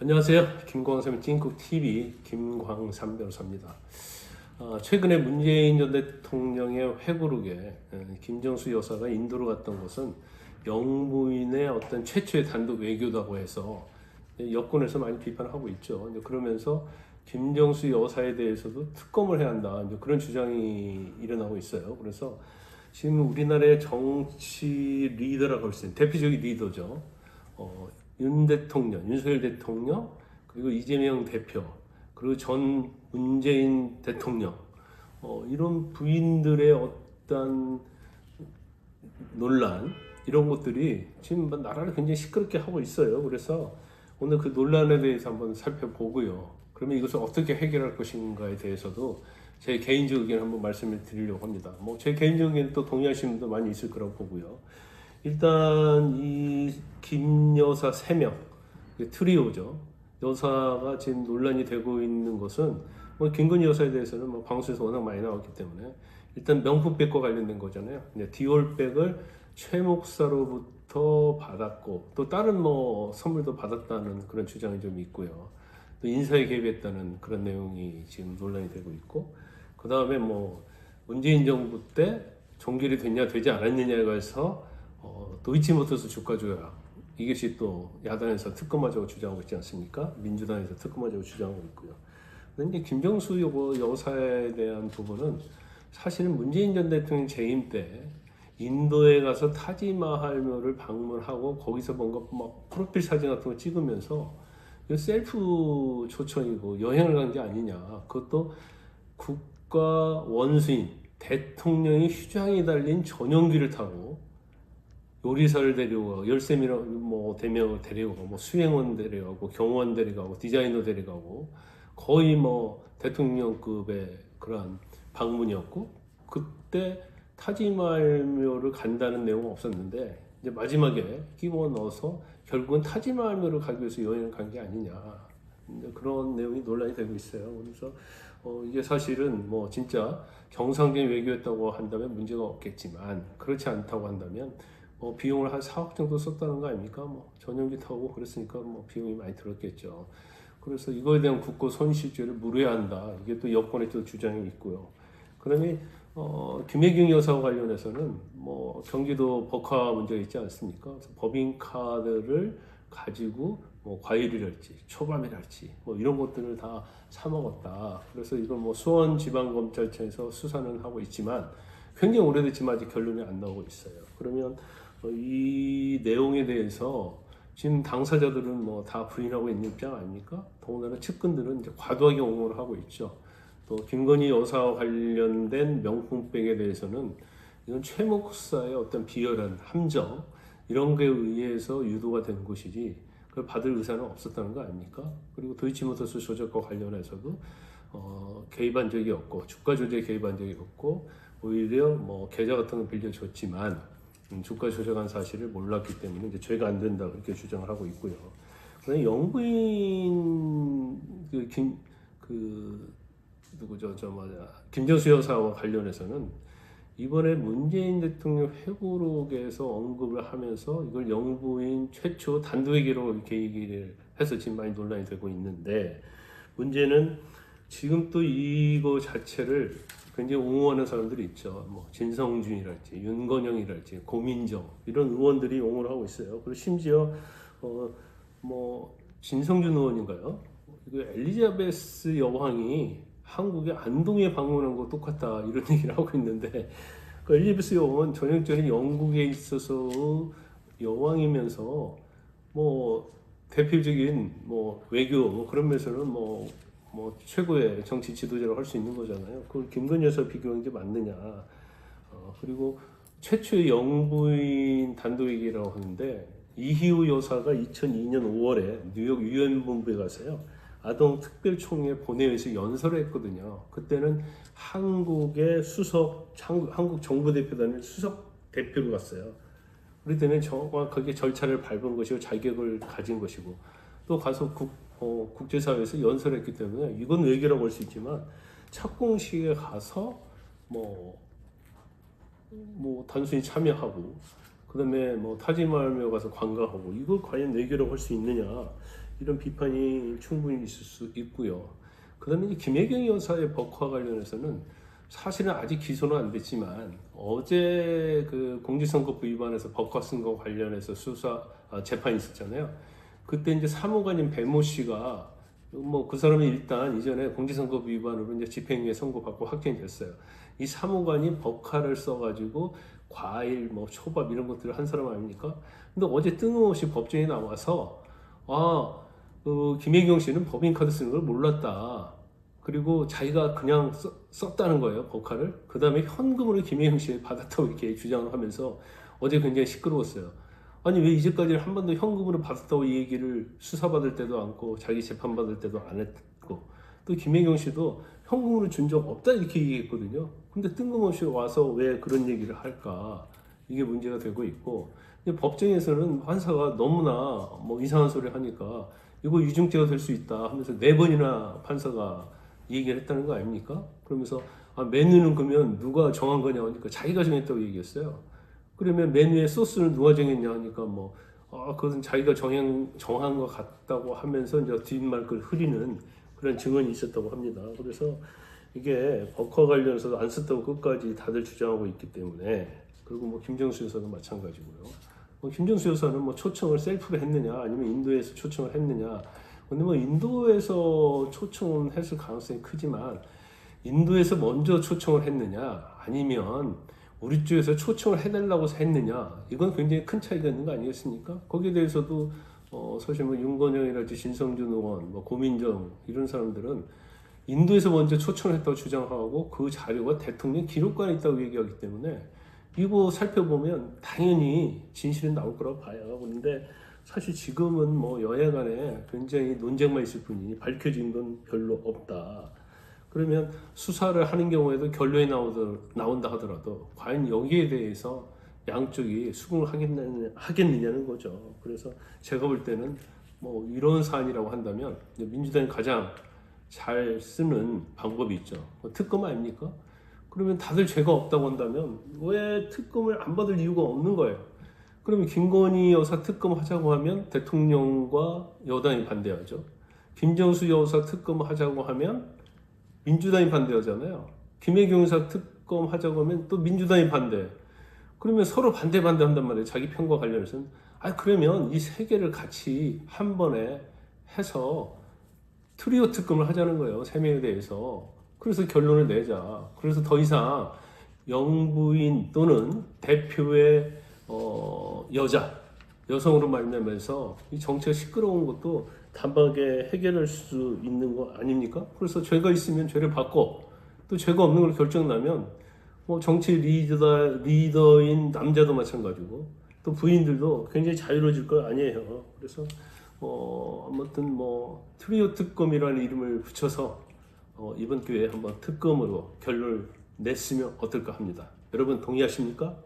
안녕하세요. 김광삼의 찐국TV 김광삼 변호사입니다. 최근에 문재인 전 대통령의 회고록에 김정수 여사가 인도로 갔던 것은 영부인의 어떤 최초의 단독 외교다고 해서 여권에서 많이 비판을 하고 있죠. 그러면서 김정수 여사에 대해서도 특검을 해야 한다. 그런 주장이 일어나고 있어요. 그래서 지금 우리나라의 정치 리더라고 할 수 있는 대표적인 리더죠. 윤 대통령, 윤석열 대통령, 그리고 이재명 대표, 그리고 전 문재인 대통령, 이런 부인들의 어떤 논란, 이런 것들이 지금 나라를 굉장히 시끄럽게 하고 있어요. 그래서 오늘 그 논란에 대해서 한번 살펴보고요. 그러면 이것을 어떻게 해결할 것인가에 대해서도 제 개인적 의견을 한번 말씀을 드리려고 합니다. 제 개인적 의견 또 동의하시는 분도 많이 있을 거라고 보고요. 일단 이 김 여사 3명 트리오죠. 여사가 지금 논란이 되고 있는 것은 김건희 여사에 대해서는 방송에서 워낙 많이 나왔기 때문에 일단 명품백과 관련된 거잖아요. 디올백을 최 목사로부터 받았고 또 다른 선물도 받았다는 그런 주장이 좀 있고요. 또 인사에 개입했다는 그런 내용이 지금 논란이 되고 있고, 그 다음에 문재인 정부 때 종결이 됐냐 되지 않았느냐에 관해서 도이치모터스 주가 조작, 이것이 또 야당에서 특검하자고 주장하고 있지 않습니까? 민주당에서 특검하자고 주장하고 있고요. 그런데 김정수 여사에 대한 부분은 사실은 문재인 전 대통령 재임 때 인도에 가서 타지마할묘를 방문하고 거기서 뭔가 프로필 사진 같은 거 찍으면서 셀프 초청이고 여행을 간 게 아니냐. 그것도 국가 원수인 대통령이 휴장이 달린 전용기를 타고 요리사를 데려가고 대명을 데려가고 수행원 데려가고 경호원 데려가고 디자이너 데려가고 거의 대통령급의 그러한 방문이었고, 그때 타지마할묘를 간다는 내용은 없었는데 이제 마지막에 끼워 넣어서 결국은 타지마할묘를 가기 위해서 여행을 간 게 아니냐, 그런 내용이 논란이 되고 있어요. 그래서 이게 사실은 진짜 정상적인 외교였다고 한다면 문제가 없겠지만, 그렇지 않다고 한다면 비용을 한 4억 정도 썼다는 거 아닙니까? 전용기 타고 그랬으니까 비용이 많이 들었겠죠. 그래서 이거에 대한 국고 손실죄를 물어야 한다. 이게 또 여권의 또 주장이 있고요. 그다음에 김혜경 여사와 관련해서는 경기도 법화 문제가 있지 않습니까? 그래서 법인카드를 가지고 과일이랄지 초밥이랄지 이런 것들을 다 사 먹었다. 그래서 이걸 수원지방검찰청에서 수사는 하고 있지만 굉장히 오래됐지만 아직 결론이 안 나오고 있어요. 그러면 이 내용에 대해서 지금 당사자들은 다 부인하고 있는 입장 아닙니까? 더군다나 측근들은 이제 과도하게 옹호를 하고 있죠. 또 김건희 여사와 관련된 명품백에 대해서는 이건 최 목사의 어떤 비열한 함정, 이런 거에 의해서 유도가 된 것이지 그걸 받을 의사는 없었다는 거 아닙니까? 그리고 도이치모터스 조작과 관련해서도 개입한 적이 없고 주가 조작에 개입한 적이 없고 오히려 계좌 같은 거 빌려줬지만 주가 조작한 사실을 몰랐기 때문에 이제 죄가 안 된다, 그렇게 주장을 하고 있고요. 그다음에 영부인 김정수 여사와 관련해서는 이번에 문재인 대통령 회고록에서 언급을 하면서 이걸 영부인 최초 단독회기로 이렇게 얘기를 해서 지금 많이 논란이 되고 있는데, 문제는 지금 또 이거 자체를 굉장히 옹호하는 사람들이 있죠. 진성준이랄지 윤건영이랄지 고민정, 이런 의원들이 옹호를 하고 있어요. 그리고 심지어 진성준 의원인가요? 엘리자베스 여왕이 한국에 안동에 방문한 거 똑같다, 이런 얘기를 하고 있는데, 엘리자베스 여왕은 전형적인 영국에 있어서 여왕이면서 대표적인 외교 그런 면에서는 최고의 정치 지도자라고 할 수 있는 거잖아요. 그걸 김건희 여사 비교한 게 맞느냐. 그리고 최초의 영부인 단독회기라고 하는데, 이희우 여사가 2002년 5월에 뉴욕 유엔 본부에 가서요, 아동 특별총회 본회의에서 연설을 했거든요. 그때는 한국의 한국 정부 대표단의 수석 대표로 갔어요. 그럴 때는 정확하게 절차를 밟은 것이고 자격을 가진 것이고, 또 가서 국제사회에서 연설했기 때문에 이건 외교라고 할 수 있지만, 착공식에 가서 단순히 참여하고 그다음에 타지마할묘 가서 관광하고, 이걸 과연 외교라고 할 수 있느냐, 이런 비판이 충분히 있을 수 있고요. 그다음에 이 김혜경 여사의 법과 관련해서는 사실은 아직 기소는 안 됐지만 어제 그 공직선거법 위반해서 법과 쓴 거 관련해서 재판이 있었잖아요. 그때 이제 사무관인 배모 씨가 뭐 그 사람이 일단 이전에 공직선거법 위반으로 이제 집행유예 선고받고 확정이 됐어요. 이 사무관이 법카를 써가지고 과일, 뭐 초밥 이런 것들을 한 사람 아닙니까? 근데 어제 뜬금없이 법정에 나와서 김혜경 씨는 법인카드 쓰는 걸 몰랐다. 그리고 자기가 그냥 썼다는 거예요, 법카를. 그 다음에 현금으로 김혜경 씨 받았다고 이렇게 주장을 하면서 어제 굉장히 시끄러웠어요. 아니, 왜 이제까지 한 번도 현금으로 받았다고 이 얘기를 수사받을 때도 않고 자기 재판받을 때도 안 했고, 또 김혜경 씨도 현금으로 준 적 없다 이렇게 얘기했거든요. 근데 뜬금없이 와서 왜 그런 얘기를 할까? 이게 문제가 되고 있고, 법정에서는 판사가 너무나 뭐 이상한 소리 하니까 이거 유증죄가 될 수 있다 하면서 4번이나 판사가 얘기를 했다는 거 아닙니까? 그러면서 메뉴는 그러면 누가 정한 거냐 하니까 자기가 정했다고 얘기했어요. 그러면 메뉴의 소스는 누가 정했냐 하니까 그것은 자기가 정한 것 같다고 하면서 이제 뒷말을 흐리는 그런 증언이 있었다고 합니다. 그래서 이게 법과 관련해서도 안 썼다고 끝까지 다들 주장하고 있기 때문에, 그리고 뭐 김정수 여사도 마찬가지고요. 김정수 여사는 뭐 초청을 셀프로 했느냐 아니면 인도에서 초청을 했느냐. 근데 뭐 인도에서 초청은 했을 가능성이 크지만 인도에서 먼저 초청을 했느냐 아니면 우리 쪽에서 초청을 해달라고 했느냐, 이건 굉장히 큰 차이가 있는 거 아니겠습니까? 거기에 대해서도 사실 뭐 윤건영이랄지 진성준 의원, 뭐 고민정 이런 사람들은 인도에서 먼저 초청을 했다고 주장하고 그 자료가 대통령 기록관에 있다고 얘기하기 때문에 이거 살펴보면 당연히 진실은 나올 거라고 봐요. 그런데 사실 지금은 뭐 여야 간에 굉장히 논쟁만 있을 뿐이니 밝혀진 건 별로 없다. 그러면 수사를 하는 경우에도 결론이 나온다 하더라도 과연 여기에 대해서 양쪽이 수긍을 하겠느냐는 거죠. 그래서 제가 볼 때는 뭐 이런 사안이라고 한다면 민주당이 가장 잘 쓰는 방법이 있죠. 특검 아닙니까? 그러면 다들 죄가 없다고 한다면 왜 특검을 안 받을 이유가 없는 거예요. 그러면 김건희 여사 특검 하자고 하면 대통령과 여당이 반대하죠. 김정수 여사 특검 하자고 하면 민주당이 반대하잖아요. 김혜경 여사 특검 하자고 하면 또 민주당이 반대. 그러면 서로 반대한단 말이에요. 자기 편과 관련해서는. 그러면 이 세 개를 같이 한 번에 해서 트리오 특검을 하자는 거예요. 세 명에 대해서. 그래서 결론을 내자. 그래서 더 이상 영부인 또는 대표의 여성으로 말미암아서 이 정치가 시끄러운 것도 단박에 해결할 수 있는 거 아닙니까? 그래서 죄가 있으면 죄를 받고 또 죄가 없는 걸 결정나면 뭐 정치 리더인 남자도 마찬가지고 또 부인들도 굉장히 자유로워질 거 아니에요. 그래서 아무튼 뭐 트리오 특검이라는 이름을 붙여서 이번 기회에 한번 특검으로 결론을 냈으면 어떨까 합니다. 여러분 동의하십니까?